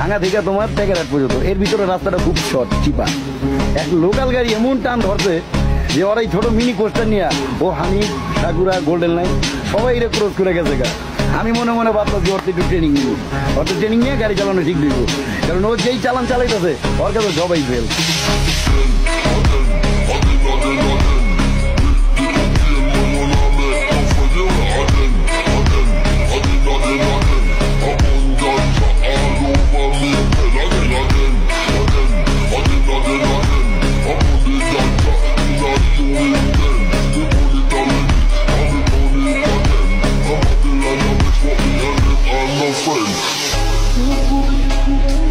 ভাঙা থেকে তোমার টেকেরহাট পর্যন্ত এর ভিতরে রাস্তাটা খুব শর্ট চিপা। এক লোকাল গাড়ি এমন টান ধরছে যে ওরা এই ছোট মিনি কোস্টার নিয়ে ও হানি সাকুরা গোল্ডেন লাইন সবাই এটা ক্রস করে গেছে গা। আমি মনে মনে ভাবলাম যে ওর একটু ট্রেনিং নিব, ওর তো ট্রেনিং নিয়ে গাড়ি চালানো ঠিক দিব, কারণ ও যেই চালান চালাইতেছে ওর কাছে সবাই ফেল। Friend.